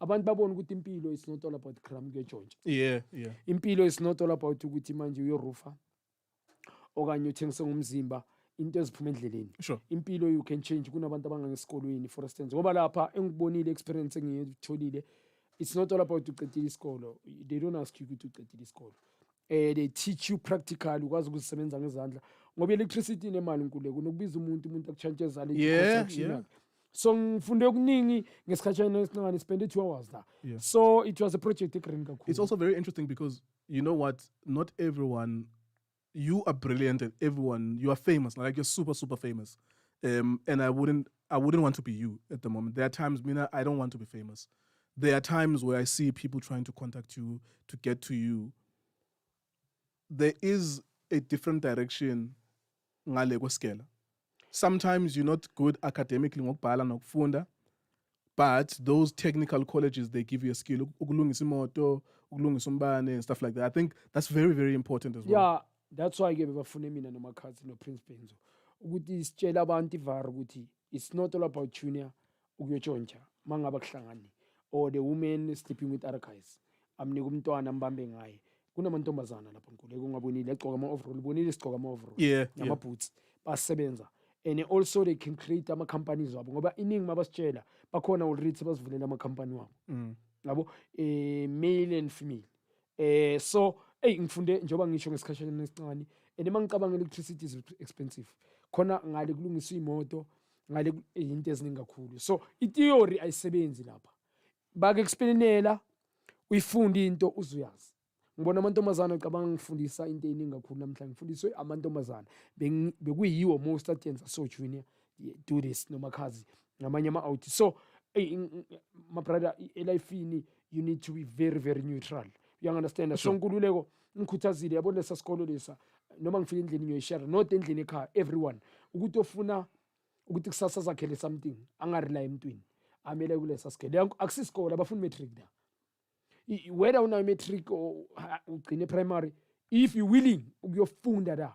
abantu babona ukuthi impilo is not all about crime kuyontshontsha. Yeah. Impilo is not all about ukuthi manje uyorufa okanye uthengise ngomzimba into eziphuma endleleni. Sure. Impilo you can change kunabantu abangangesikolweni for instance ngoba lapha engibonile experience engiyitholile, it's not all about uqedile isikolo. They don't ask you ukuthi uqedile isikolo. They teach you practically ukwazi ukusebenza ngezandla ngoba electricity inemali enkulu kunokubiza umuntu akuchantshezana construction yakhe. So ngifunde okuningi ngesikhatshana esincane, spend 2 hours la. So it was a project egreen kakhulu. It's also very interesting because you know what, not everyone, you are brilliant and everyone, you are famous, like you're super famous, and I wouldn't want to be you at the moment. There are times, Mina, I don't want to be famous. There are times where I see people trying to contact you to get to you. There is a different direction ngale kwescala. Sometimes you're not good academically ngokubhala nokufunda, but those technical colleges, they give you a skill, ukulungisa imoto, ukulungisa umbane and stuff like that. I think that's very important as well. Yeah, that's why I gave bafune mina nomakhathi no Prince Benzo ukuthi sitshela abantu ivar ukuthi it's not all about junior ukuyotshontsha mangaba kuhlangani or the woman sleeping with other guys. Amnika umntwana mbambe ngaye. Kunamantombazana lapha Nkululeko ngabonile egcoka ama-overall, bonile sigcoka ama-overall nama-boots basebenza. And also they can create ama-companies wabo ngoba iningi mabasitshela bakhona already basivulela ama-company wabo yabo, male and female. So ngifunde njengoba ngisho ngesikhashana esincane, and mangicabanga electricity is expensive khona ngale kulungiswa imoto ngale into eziningi kakhulu. So i-theory ayisebenzi lapha, bake explainela uyifunde into uzuyazi. Ngibona amantombazana acabanga ngifundisa into eningi kakhulu namhlanje, ngifundiswe amantombazana bekuyiwo most atyenza so junior do this nomakhazi ngamanye ama-out. So my brother, elifini you need to be very neutral, you understand? So Nkululeko ngikhuthazile yabona lesa sikolo lesa noma ngifika endlini ngiyoyishare not endlini ekhaya, everyone ukuthi ofuna ukuthi kusasa zakhele something angarely emntwini amele kulesa sikole. Akusisikole abafuna matric da, whether una matric or ugcine primary, if you willing ukuyofunda da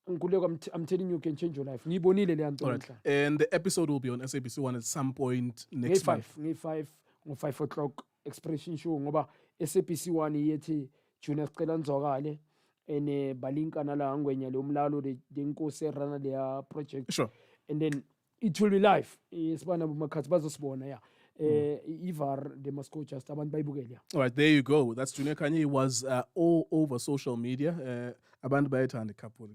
Nkululeko, I'm telling you can change your life. Ngibonile le nto enhla. And the episode will be on SABC1 at some point next month. Ngo 5 o'clock expression show ngoba SABC1 yethi junior sicela nizwakale ene balinka nala ngwenya le umlalo le nkosi erana le project. Sure. And then it will be live. Isibana bumakhathi bazosibona Ivar they must go just abantu bayibukele. All right, there you go. That's Junior Khanye. He was all over social media. Abantu bayethanda couple.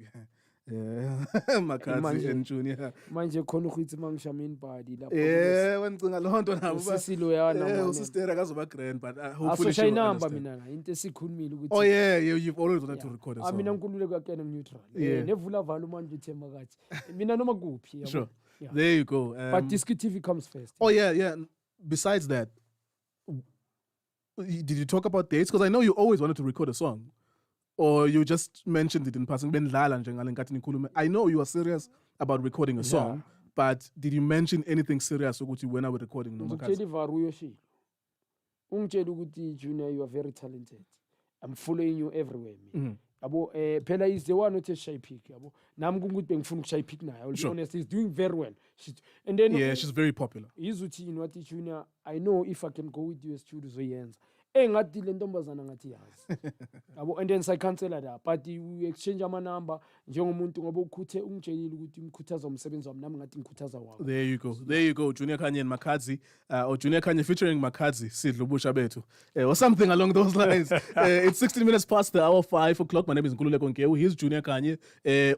Makhathi and Junior. Manje khona ukuthi mangishamini body lapho. Wencinga lonto nabo. Sisilo yana. Usistera akazoba grand, but hopefully she will understand. Mina into esikhulumile ukuthi. Oh yeah, you've always wanted to record it. Mina Nkululeko akena neutral. Nevula valo manje uthemba kathi. Mina noma kuphi yabo. Sure. There you go. But Disc TV comes first. Oh yeah. Besides that, did you talk about dates? Because I know you always wanted to record a song. Or you just mentioned it in passing. I know you are serious about recording a song, but did you mention anything serious when I was recording? Junior, you are very talented. I'm following you everywhere. Pella is the one who takes shy pick. Nam good being fun shy pick now. I'll be honest, he's doing very well. And then she's very popular. Junior, I know if I can go with you as studios ends. And then I cancel that. But we exchange my number. There you go. Junior Khanye and Makadzi, or Junior Khanye featuring Makadzi, Sidlu Bushabetu, or something along those lines. It's 16 minutes past the hour, 5 o'clock. My name is Nkululeko Nkewu. Here's Junior Khanye.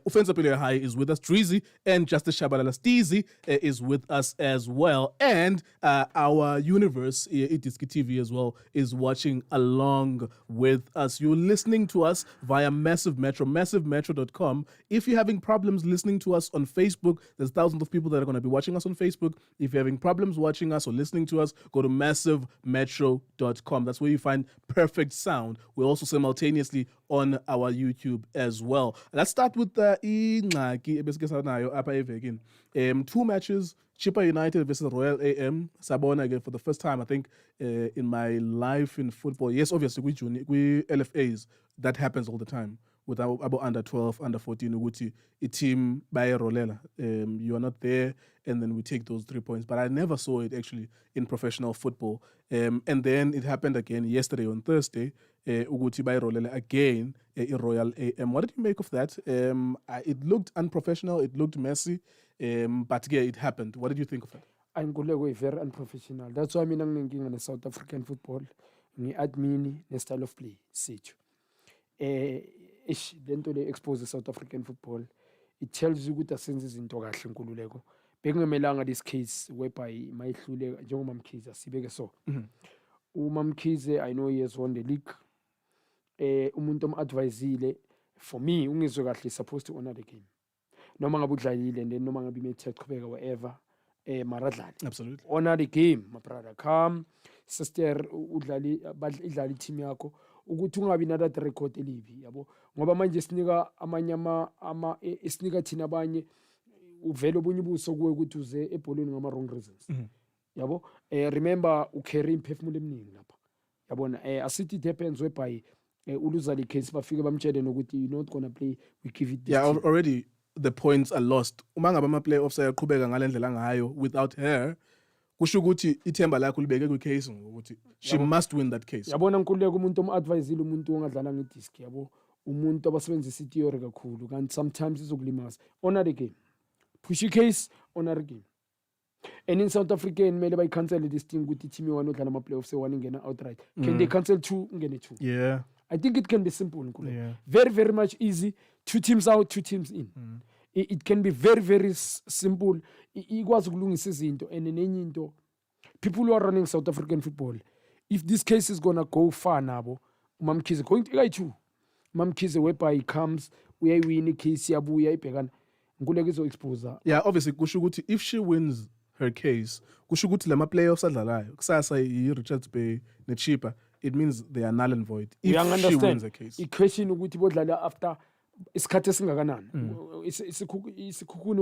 Offensive High is with us. Treasy and Justice Shabalala Steezy is with us as well. And our universe, Itiski TV as well, is watching along with us. You're listening to us via Massiv Metro, massivmetro.com. If you're having problems listening to us on Facebook, there's thousands of people that are going to be watching us on Facebook. If you're having problems watching us or listening to us, go to massivmetro.com. That's where you find perfect sound. We're also simultaneously on our YouTube as well. Let's start with the 2 matches. Chippa United versus Royal AM. Sabona again for the first time, I think, in my life in football. Yes, obviously, we LFAs, that happens all the time. with our under 12, under 14, ukuthi a team by rolela. You are not there, and then we take those 3 points. But I never saw it actually in professional football. And then it happened again yesterday on Thursday. Uguti by rolela again in Royal AM. What did you make of that? It looked unprofessional. It looked messy. But yeah, it happened. What did you think of that? Nkululeko very unprofessional. That's why mina nginenkinga ne South African football. Ngi-admin ne-style of play sethu. Lento le expose South African football. It tells you ukuthi asenze izinto kahle Nkululeko. Bekungemelanga this case whereby mayihlule njengoba Mkhize sibeke so. Mkhize, I know he has won the league. Umuntu advisile for me ungizwe kahle supposed to honor the game. Noma ngabe udlalile and then noma ngabe imethe qhubeka whatever. Maradlali. Absolutely. Honor the game, my brother. Come, sister, idlali team yakho. Ukuthi ungabi na that record elibi, yabo. Ngoba manje sinika amanye isinika thina abanye uvela obunye ubuso kuwe ukuthi uze ebholweni ngama wrong reasons. Yabo. Remember ucarry imphefumulo eminingi lapha. Yabona asithi it happens whereby uluza the case bafike bamtshele nokuthi you're not going to play, we give it this. Yeah, team. already the points are lost. Uma ngabe ama-playoffs ayaqhubeka ngalendlela ngayo without her, kusho ukuthi ithemba lakho libeke kwi-case ngokuthi she must win that case. Yabona Nkululeko umuntu omadvisile umuntu ongadlala ngedisk yabo umuntu abasebenzisa itheory kakhulu kanti sometimes izokulimaza. Honor the game. Push your case, honor the game. And in South Africa mele bayi-cancel this thing ukuthi team one odlala ama-playoffs one ingena outright. Can they cancel 2 ingene 2? Yeah. I think it can be simple Nkululeko. Yeah. Very very much easy. 2 teams out, 2 teams in. It can be very very simple. Ikwazi ukulungisa izinto and nenye into people who are running South African football, if this case is gonna go far nabo, Mkhize going to guy too. Mkhize whereby he comes, uyaywina icase yabuya ibhekana. Nkululeko izo-expose. Yeah, obviously kusho ukuthi if she wins her case, kusho ukuthi lama playoffs adlalayo kusasa i-Richards Bay ne-Chipa, it means they are null and void if she wins a case. I-question ukuthi bodlala after isikhathi esingakanani. Isikhukhuni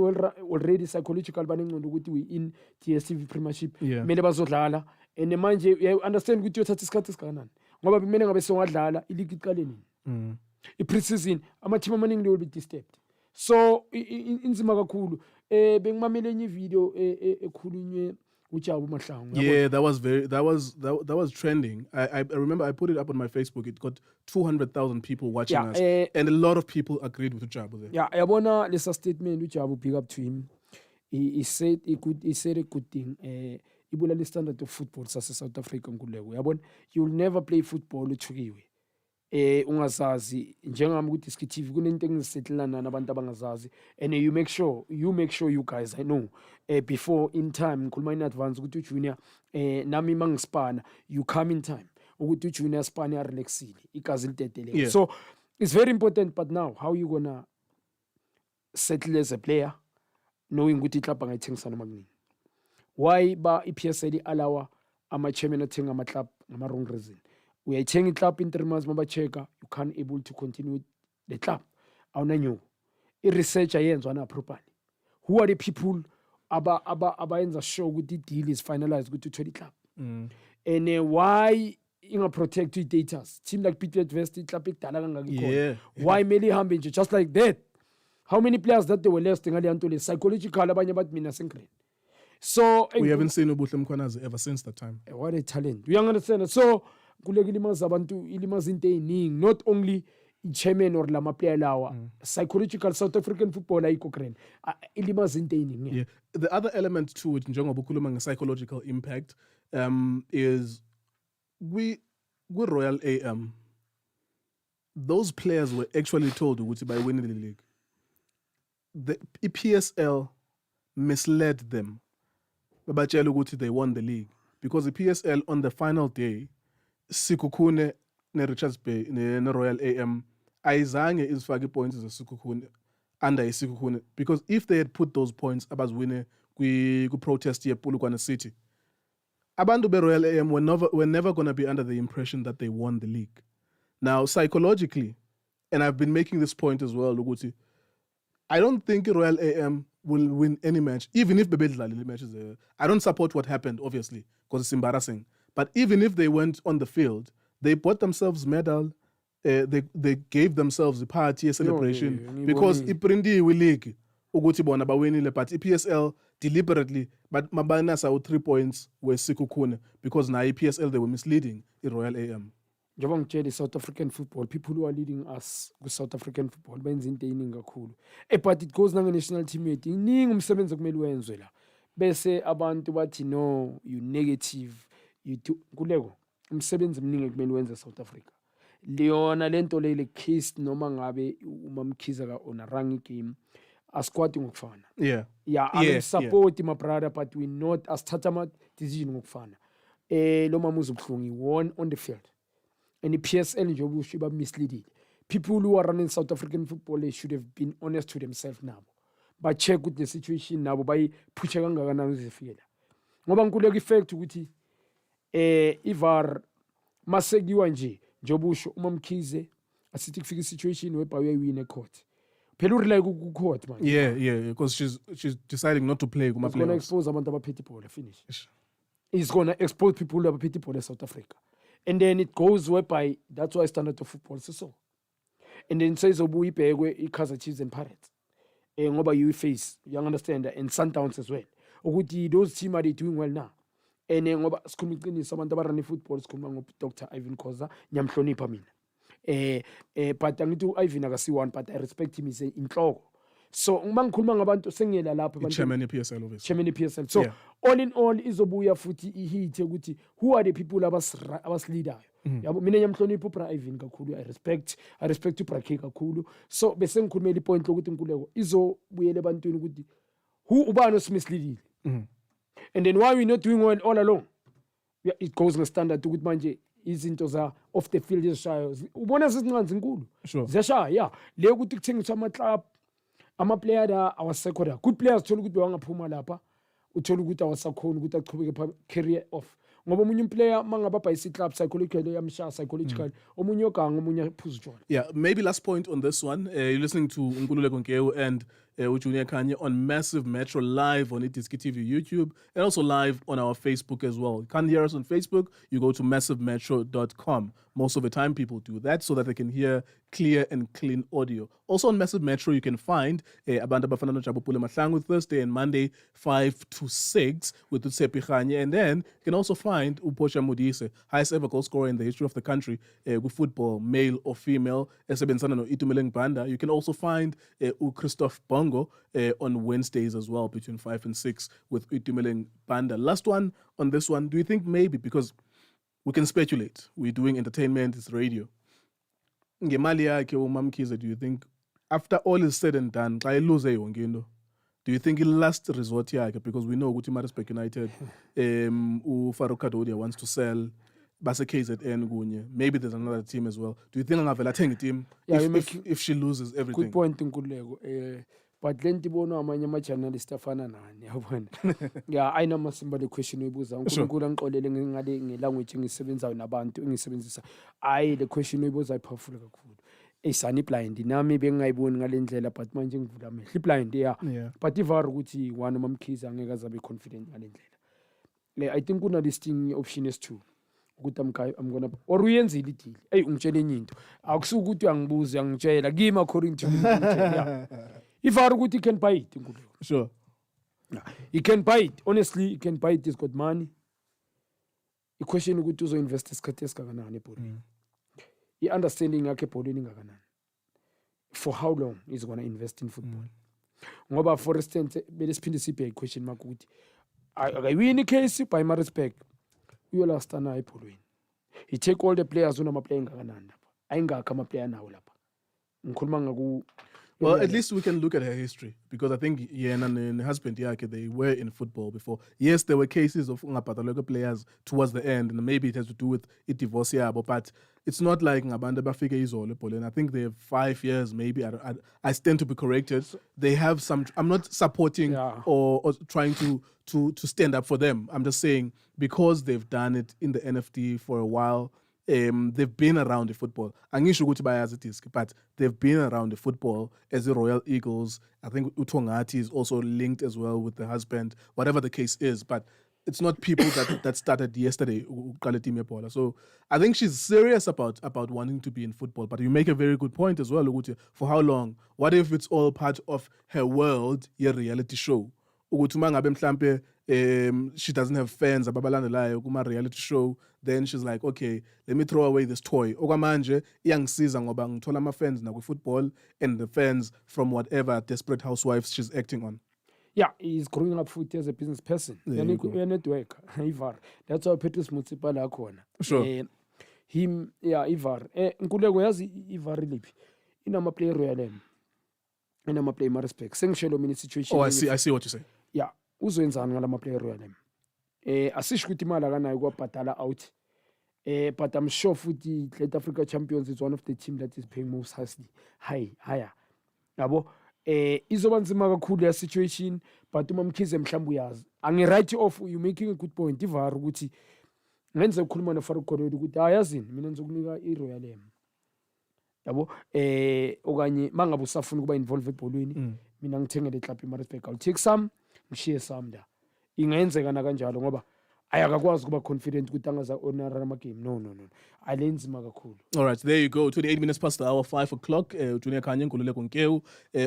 already psychological banengqondo ukuthi we in DStv Premiership. Mele bazodlala and manje you understand ukuthi uyothatha isikhathi esingakanani. Ngoba kumele ngabe songadlala iligi iqale nini. I-preseason ama-team amaningi they will be disturbed. So inzima kakhulu. Bengimamele enye video ekhulunywe uJabu Mahlangu. Yeah, that was trending. I remember I put it up on my Facebook. It got 200,000 people watching us, and a lot of people agreed with Ujabu there. Yeah, yabona lesa statement uJabu, big up to him. He said a good thing. Ibulala standard of football sase South Africa Nkululeko. Yabona you'll never play football uthukiwe. Ungazazi njengami ukuthi iskithivi kunento engisetlana nabantu abangazazi and you make sure you guys I know before in time ngikhuluma in advance ukuthi junior nami mangispana you come in time ukuthi junior spana relaxile igazi litetele. So it's very important, but now how you gonna settle as a player knowing ukuthi club angayithengisa noma kunini? Why ba iPSL allow ama chairman athenga ama club ngama wrong reason? We are changing club in 3 months, you can't able to continue with the club. Awunanyo. I-research ayenzwa properly. Who are the people abayenza sure with the deal is finalized with the club? And why protect the data? Team like Peter West, club why mele hambe nje just like that? How many players that they were left psychological abanye bathi mina sengren. So we haven't seen Ubuhle Mkhwanazi ever since that time. What a talent. You understand? So Nkululeko ilimaza abantu ilimaza into eziningi, not only chairman or lama player lawa. Psychological South African football ayikho grand. Ilimaza into eziningi. Yeah. The other element to it njengoba ukhuluma nge-psychological impact is we Royal AM, those players were actually told ukuthi by winning the league. The PSL misled them. Babatshela ukuthi they won the league because the PSL on the final day Sikhukhune ne Richards Bay ne Royal AM ayizange izifake points zeSikhukhune under iSikhukhune, because if they had put those points abazwine kwi protest yePulukwane City, abantu be Royal AM were never going to be under the impression that they won the league. Now psychologically, and I've been making this point as well, ukuthi I don't think Royal AM will win any match, even if bebedlala matches. I don't support what happened, obviously, because it's embarrassing. But even if they went on the field, they bought themselves medal, they gave themselves a party, a celebration, yeah, because ngibonile. iprindiwe league ukuthi bona bawinile, but PSL deliberately but mabanasa 3 points were sikukhune because na PSL they were misleading Royal AM. Njengoba ngitshela South African football, people who are leading us ku South African football benza into eyiningi kakhulu. But it goes nange national team yethu. Iningi umsebenzi okumele wenzwe la. Bese abantu bathi no, you negative, you do kuleko. Umsebenzi omningi kumele wenze South Africa. Leona lento le case noma ngabe umamkhiza ka on a rank game asquad ngokufana. Yeah. Yeah, I support my brother, but we not as tatama decision ngokufana. Lo mamuzi ubhlungu won on the field. And the PSL njengoba ushiba misleading. People who are running South African football, they should have been honest to themselves now. But check with the situation now by pusha kangakanani uzifikela. Ngoba Nkululeko effect ukuthi ivar masekiwa nje njengoba usho umamkhize asithi kufika situation whereby uyawina ecourt. Phela urely ku court man. Yeah, because she's deciding not to play kuma It's going to playoffs. expose abantu abaphethe ibhola finish. It's going to expose people abaphethe ibhola South Africa. And then it goes whereby that's why standard of football so. And then says obuyibhekwe iKaizer Chiefs and Pirates. Ngoba you face, you understand, and Sundowns as well. Ukuthi those team are they doing well now. And ngoba sikhuluma iqiniso abantu abarani football sikhuluma ngo Dr. Ivan Khoza nyamhlonipha mina. But angithi uIvan akasiwani, but I respect him, is inhloko. So uma ngikhuluma ngabantu sengiyela lapha abantu Chairman PSL obviously. Chairman PSL. So all in all izobuya futhi ihit ukuthi who are the people abasleadayo. Yabo mina nyamhlonipha uBra Ivan kakhulu, I respect uBra K kakhulu. So bese ngikhulumela ipoint lokuthi Nkululeko izobuyela ebantwini ukuthi who ubani osimsleadile. And then why we not doing well all along? Yeah, it goes the standard ukuthi manje izinto za off the field ezishayo. Ubona sezincanzi inkulu. Sure. Ziyashaya, yeah. Le ukuthi kuthengiswa ama club ama-player la awasekho la. Good players thola ukuthi wangaphuma lapha. Uthola ukuthi awasakhona ukuthi achubeke career off. Ngoba umunye umplayer mangaba isi club psychologically yamshaya psychologically. Omunye oganga omunye aphuza utshwala. Yeah, maybe last point on this one. You're listening to Nkululeko Nkewu and Junior Khanye on Massive Metro live on Itiski TV YouTube and also live on our Facebook as well. You can't hear us on Facebook, you go to massivemetro.com. Most of the time people do that so that they can hear clear and clean audio. Also on Massive Metro you can find Abanda Bafana no Jabupule Mahlangu Thursday and Monday 5 to 6 with Utsepi Khanye, and then you can also find Uposha Modise, highest ever goal scorer in the history of the country with football, male or female. Itumeleng Banda. You can also find Christoph Bongo on Wednesdays as well between 5 and 6 with Itumeleng Banda. Last one on this one, do you think maybe, because we can speculate, we're doing entertainment, it's radio. Ngemali yakhe uMamkhize, do you think after all is said and done, xa eluze yonke into, do you think last resort yakhe, because we know ukuthi Maritzburg United uFarouk Kadodia wants to sell base KZN kunye, maybe there's another team as well. Do you think angavela athenga team if she loses everything? Good point Nkululeko. But then tibona amanye ama-journalist afana nani yabona. Yeah, I know masimba le question uyibuza. UNkulunkulu angixolele ngale ngelanguage engisebenzayo nabantu engisebenzisa. Le question uyibuza ipowerful kakhulu. Isani blind nami bengayiboni ngale ndlela, but manje ngivula amehlo. Blind yeah. But ivar ukuthi one uMamkhize angeke azabe confident ngale ndlela. I think kuna listing option is 2. Ukuthi I'm gonna or uyenzile idili. Ungitshela enye into. Akusuka ukuthi uyangibuza uyangitshela kimi according to me. Yeah. If Aruguti can buy it, sure. He can buy it. Honestly, he can buy it. He's got money. The question is to invest in kanani pori. He understanding ake pori kanani. For how long he's gonna invest in football? Ngoba for instance, be spin the question mark ukuthi. I win the case by my respect. We will last na ipolweni. He take all the players who are playing kanani. Ainga kama player na ulapa. Ngikhuluma ngaku. Well, at least we can look at her history, because I think Yena and her husband Yake, they were in football before. Yes, there were cases of Ngapataloka players towards the end, and maybe it has to do with it divorce, but it's not like Ngabanda Bafika Izole, and I think they have 5 years, maybe. I stand to be corrected. They have some. I'm not supporting or trying to stand up for them. I'm just saying because they've done it in the NFT for a while. They've been around the football. But they've been around the football as the Royal Eagles. I think Utongati is also linked as well with the husband, whatever the case is. But it's not people that started yesterday. So I think she's serious about wanting to be in football. But you make a very good point as well, Uguti. For how long? What if it's all part of her world, your reality show? She doesn't have fans, reality show. Then she's like, okay, let me throw away this toy. Okamanje, iyangisiza ngoba ngithola ama-fans football and the fans from whatever Desperate Housewives she's acting on. Yeah, he's growing up foot as a business person. Network, Ivar. That's how Petrus Municipal akhona. Sure. Him, yeah, Ivar. Nkululeko yazi Ivar liphi. Inama play royal inama play ma respect. Sengishelo mina situation. Oh, I see what you say. Yeah, uzwenzani ngalama play royal asisho ukuthi imali akanayo kwabhadala out. But I'm sure futhi South Africa Champions is one of the team that is paying most higher. Yabo. Izoba nzima kakhulu ya situation, but uma Mkhize mhlawumbe uyazi angi-write off, you making a good point Ivar ukuthi ngenze ukukhuluma noFarouk Korede ukuthi ayazini mina nizokunika iRoyal yabo okanye mangabe usafuna ukuba involved ebholweni mina ngithengele club iMaritzburg, I'll take some ngishiye some da. Ingenzeka na kanjalo ngoba ayakakwazi ukuba confident ukuthi angaza honor ama-game. No. Alenzima kakhulu. All right, there you go. 28 minutes past the hour, 5 o'clock. Junior Khanye, Nkululeko Nkewu,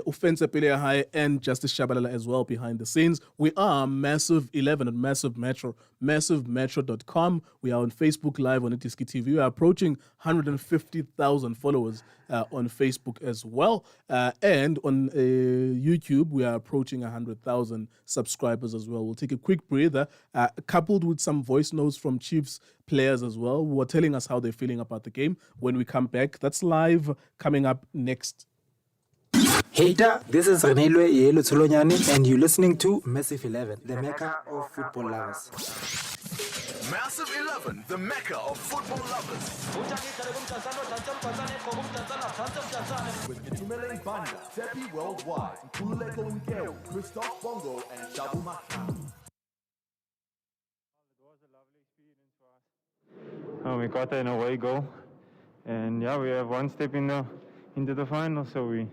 Ufense Pelea High, and Justice Shabalala as well behind the scenes. We are Massiv 11 on Massiv Metro, massivmetro.com. We are on Facebook Live on Itiski TV. We are approaching 150,000 followers on Facebook as well. And on YouTube, we are approaching 100,000 subscribers as well. We'll take a quick breather, coupled with some voice notes from Chiefs players as well, who are telling us how they're feeling about the game when we come back. That's live coming up next. Hater, this is Renelwe Yelo Tsolonyane, and you're listening to Massiv 11, the Mecca of football lovers. Massiv 11, the Mecca of football lovers. With Nkululeko Banda, Tepi Worldwide, Nkululeko Nkewu, Christoph Bongo, and Shabu Makram. We got an away goal, and yeah, we have one step into the final, so we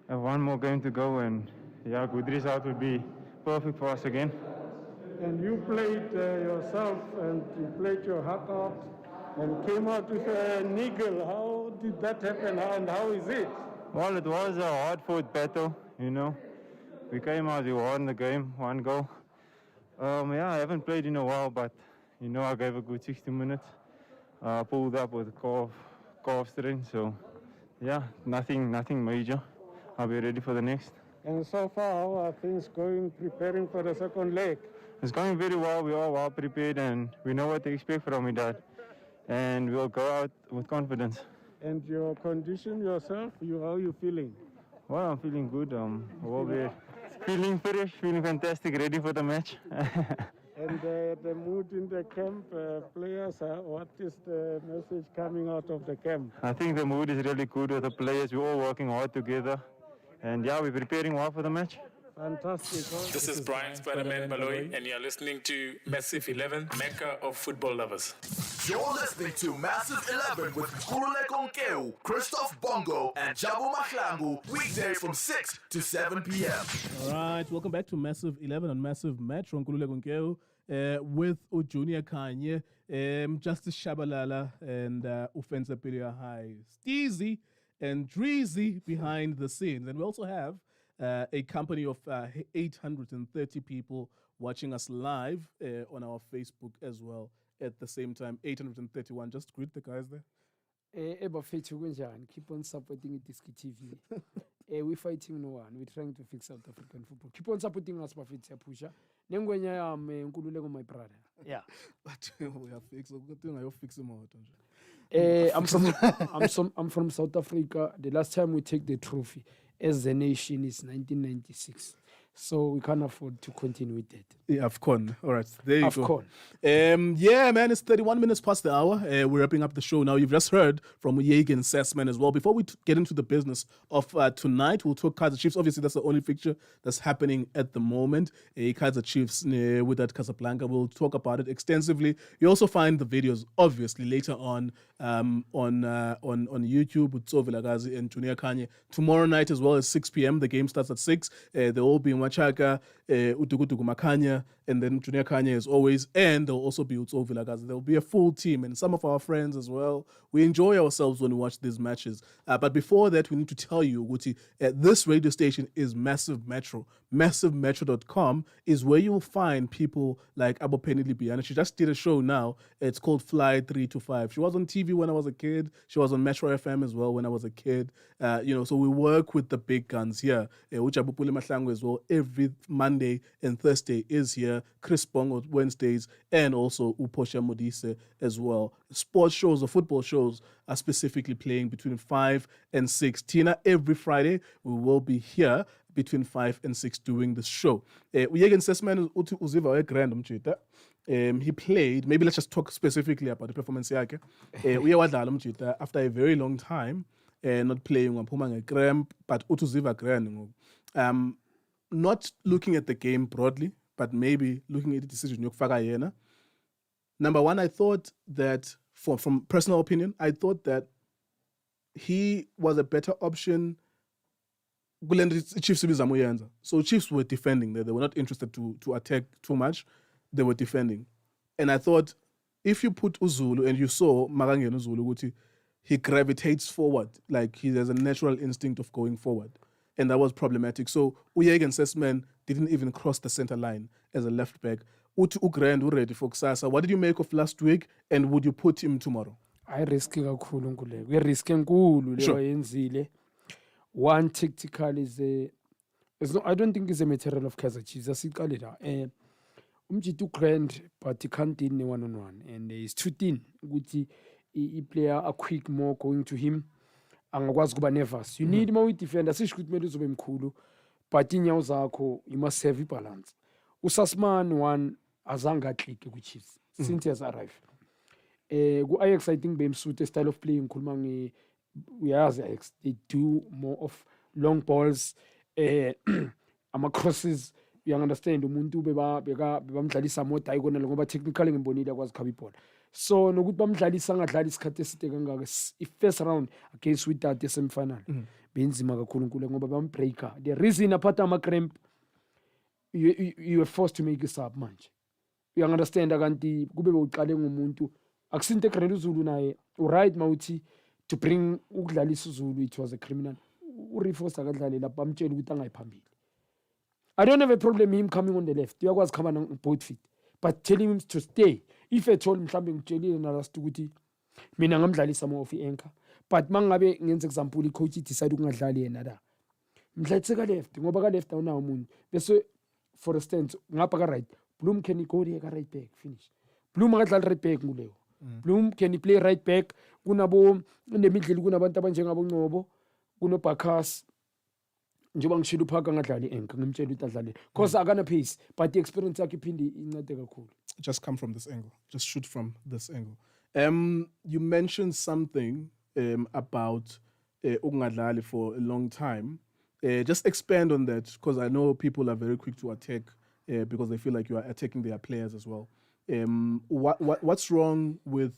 have one more game to go, and yeah, good result would be perfect for us again. And you played yourself, and you played your heart out, and came out with a niggle. How did that happen, and how is it? Well, it was a hard-fought battle, you know. We came out, we won the game, 1 goal. Yeah, I haven't played in a while, but you know, I gave a good 60 minutes. Pulled up with calf strain, so yeah, nothing major. I'll be ready for the next. And so far, how are things going, preparing for the second leg? It's going very well. We are well prepared, and we know what to expect from Wydad, and we'll go out with confidence. And your condition yourself, how are you feeling? Well, I'm feeling good. We'll be feeling fresh, feeling fantastic, ready for the match. And the mood in the camp, players, what is the message coming out of the camp? I think the mood is really good with the players. We're all working hard together. And yeah, we're preparing well for the match. Fantastic. This is Brian Spider-Man Malloy, and you're listening to Massiv 11, Mecca of football lovers. You're listening to Massiv 11 with Nkululeko Nkewu, Christoph Bongo, and Jabu Mahlangu, weekdays from 6 to 7 p.m. All right, welcome back to Massiv 11 on Massiv Metro. Nkululeko Nkewu with Junior Khanye, Justice Shabalala, and Ufense Pelea High, Steezy and Dreezy behind the scenes. And we also have a company of 830 people watching us live on our Facebook as well at the same time. 831. Just greet the guys there. Keep on supporting Itiski TV. We're fighting no one. We're trying to fix South African football. Keep on supporting us, Bafitsi Pusha. Nengwenya am Nkululeko, my brother. Yeah. But we are fixing out. I'm from South Africa. The last time we take the trophy as a nation is 1996. So we can't afford to continue with that. Yeah, AFCON. All right, there you AFCON. go. Yeah, man, it's 31 minutes past the hour. We're wrapping up the show now. You've just heard from Yegi and Sessman as well. Before we get into the business of tonight, we'll talk Kaizer Chiefs. Obviously, that's the only fixture that's happening at the moment. Kaizer Chiefs Wydad Casablanca. We'll talk about it extensively. You also find the videos, obviously, later on YouTube with Tso Vilakazi and Junior Khanye. Tomorrow night as well as 6 p.m. The game starts at 6. There will be Machaka, Utukutuku Makanya, and then Junior Khanye as always, and there'll also be Utso Vilakazi. There'll be a full team and some of our friends as well. We enjoy ourselves when we watch these matches. But before that, we need to tell you, Guti, this radio station is Massive Metro. MassiveMetro.com is where you'll find people like Abo Penny Libiana. She just did a show now. It's called Fly 325. She was on TV when I was a kid. She was on Metro FM as well when I was a kid. So we work with the big guns here. Uchabupule Mahlangu as well. Every Monday and Thursday is here. Chris Bongo Wednesdays, and also Uposha Modise as well. Sports shows or football shows are specifically playing between 5 and 6. Tina, every Friday we will be here between 5 and 6 doing the show. He played, maybe let's just talk specifically about the performance yake. After a very long time, not playing cramp, but utuziva grand. Not looking at the game broadly, but maybe looking at the decision. Number one, I thought that, from personal opinion, I thought that he was a better option. So Chiefs were defending there. They were not interested to attack too much. They were defending. And I thought, if you put Uzulu, and you saw Marangen Uzulu, he gravitates forward. Like he has a natural instinct of going forward. And that was problematic. So Uyeg and Sessman didn't even cross the center line as a left back. Utu Ugrand ready for Ksasa. What did you make of last week? And would you put him tomorrow? I risk kakhulu Nkululeko. We risk enkulu leyo yenzile. One tactical is I don't think it's a material of Kaizer Chiefs. Asiqale la. Umjitu grand, but he can't in one-on-one. And he's too thin. Ukuthi I player are quick more going to him. Angakwazi kuba nervous. You need more defender. Sisho ukuthi kumele uzobe mkhulu. But inyawo zakho, you must have balance. Usasman one azanga click ku-Chiefs since he has arrived. Ku-Ajax, I think bemsuit style of playing ngikhuluma Ajax, they do more of long balls, crosses. You understand, umuntu bebamdlalisa more diagonal ngoba technically ngibonile akwazi khaba ibhola. So nokuthi bamdlalisa angadlali isikhathi eside kangaka, i-first round against Wydad semifinal benzima kakhulu Nkululeko ngoba bambreaker. The reason apart ama-cramp, you were forced to make a sub manje. You understand, kanti kube bewuqale ngumuntu akusintegrate uZulu naye right mawuthi to bring ukudlalisa uZulu, it was a criminal. Uriforce akadlale lapha bamtshela ukuthi angayiphambili. I don't have a problem him coming on the left. Uyakwazi khaba na both feet. But telling him to stay. If at all mhlambe ngitshelile na last ukuthi mina ngamdlalisa more of anchor. But mangabe ngenza example coach decide ukungadlali yena la. Mdlalise ka left ngoba ka left awunawo umuntu. Bese for instance ngapha ka right. Bloom can he go there ka right back finish. Bloom akadlala right back Nkululeko. Bloom can he play right back? Kunabo nemidleli kunabantu abanjengabo Ngcobo, kunoBakas. Njengoba ngishilo uphaka ngadlali enka ngimtshela ukuthi adlale because akana pace, but the experience yakhe iphindi incede kakhulu. Just come from this angle. Just shoot from this angle. You mentioned something about ukungadlali for a long time. Just expand on that, because I know people are very quick to attack because they feel like you are attacking their players as well. What's wrong with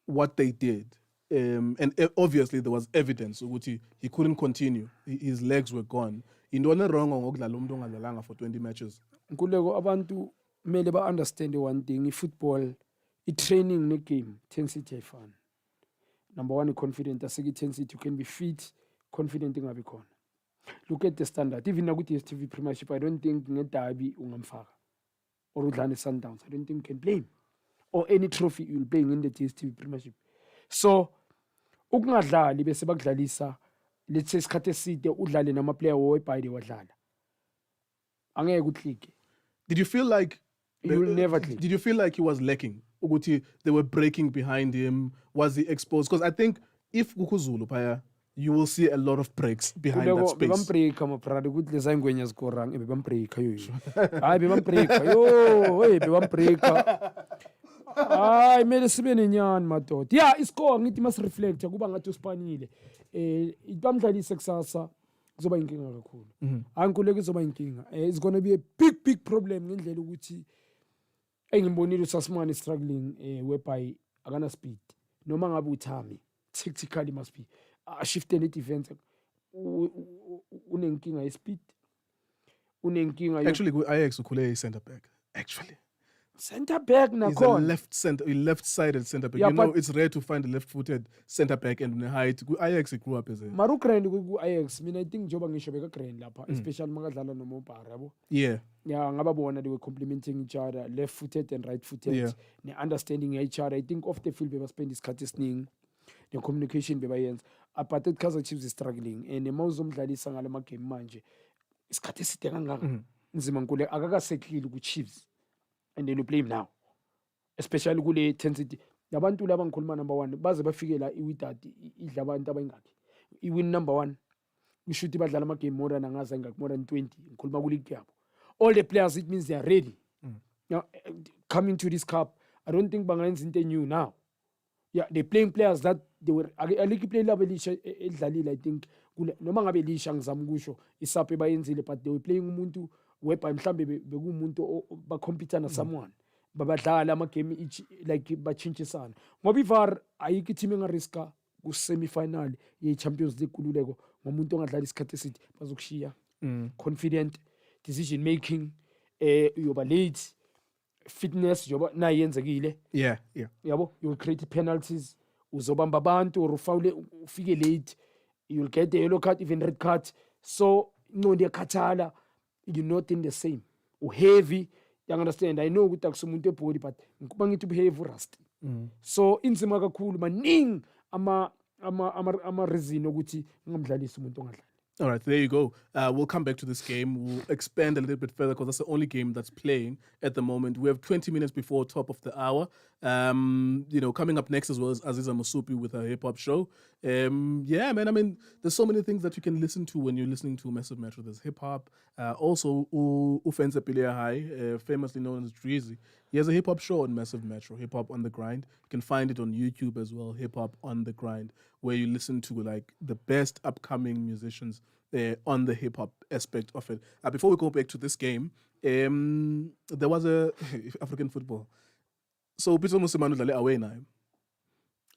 what they did? And obviously there was evidence he couldn't continue. His legs were gone. Indone wrong ngokudlala umuntu ongadlalanga for 20 matches. Nkululeko abantu mele ba understand one thing, football, training ne game, intensity ayifani. Number one, confident. Aseke intensity, you can be fit, confident ingabi khona. Look at the standard. Even nakuthi DStv Premiership, I don't think ngedabi ungamfaka. Or udlane Sundowns, I don't think you can play him. Or any trophy you'll play in the DStv Premiership. So ukungadlali bese bakudlalisa, let's say isikhathi eside udlale nama player webhayide wadlala. Angeke uklike. Did you feel like you will never click? Did you feel like he was lacking? Ukuthi they were breaking behind him. Was he exposed? Because I think if Kukuzulu Paya, you will see a lot of breaks behind that space. Bebambreka maprade ukuthi leza ingwenya scorang bebambreka yo. Hayi bebambreka yo, bebambreka. Hayi mele sibe nenyani madoda. Yeah, iscore ngithi mas reflect kuba ngathi uspanile. Ibamdlalisa kusasa kuzoba inkinga kakhulu. Ankuleke kuzoba inkinga. It's going to be a big problem ngendlela ukuthi engibonile uSasmane struggling whereby akana speed. Noma ngabe uthami tactically must be shift the defense unenkinga ye speed. unenkinga Actually, Ajax ukhule center back. Actually, center back he's a nakhona. left-sided center back. Yeah, you know, but- it's rare to find a left-footed center back and the height. Ajax grew up as a Maru grand ku Ajax mina I think njoba ngisho beka grand lapha especially makadlala noMopara yabo. yeah. Yeah, ngababona they were complementing each other, left footed and right footed. Yeah. Ne understanding each other. I think off the field beba spend isikhathi esiningi. The communication beba yenza. Apartheid Kaizer Chiefs is struggling and emawuzomdlalisa ngale ma game manje. Isikhathi eside kangaka. Nzima nkule akakasetlile ku Chiefs. And then you play him now. Especially kule intensity. Yabantu laba ngikhuluma number 1 baze bafike la iWydad idla abantu abayingakhi. Iwin number 1. Ngishuthi badlala ama game more than angaza ingakhi more than 20. Ngikhuluma ku league yabo. All the players, it means they are ready. Now, coming to this cup, I don't think Bangain's new now. Yeah, they're playing players that they were. I play level I think. No man ngabe lisha ngizamkusho isape bayenzile, but they were playing umuntu weba mhlambe bekumuntu ba compete na someone. Babadlala ama game each like bachintshisana. Ngoba iVAR ayikho team engariska ku semifinal ye Champions League Nkululeko ngomuntu ongadlala isikhathi esithi bazokushiya. Confident decision making, yoba late, fitness, yoba na yenzekile. Yeah. Yabo, you'll create penalties, uzobamba abantu or ufike late, you'll get the yellow card, even red card. So no ndiyakhathala, you're not in the same. Heavy, you understand? I know ukuthi akusumuntu ebody but ngikuba ngithi heavy rust. So inzima kakhulu maningi ama reason ukuthi ngingamdlalisi umuntu ongadlali. All right, there you go. We'll come back to this game. We'll expand a little bit further because that's the only game that's playing at the moment. We have 20 minutes before top of the hour. Coming up next as well as Aziza Musupi with her hip-hop show. Yeah, man, I mean, there's so many things that you can listen to when you're listening to Massive Metro. There's hip-hop. Also, Ufenza Pilea High, famously known as Dreezy. He has a hip-hop show on Massive Metro, Hip-Hop on the Grind. You can find it on YouTube as well, Hip-Hop on the Grind, where you listen to like the best upcoming musicians on the hip-hop aspect of it. Before we go back to this game, there was a African football. So Peter Musimanu dlale away now.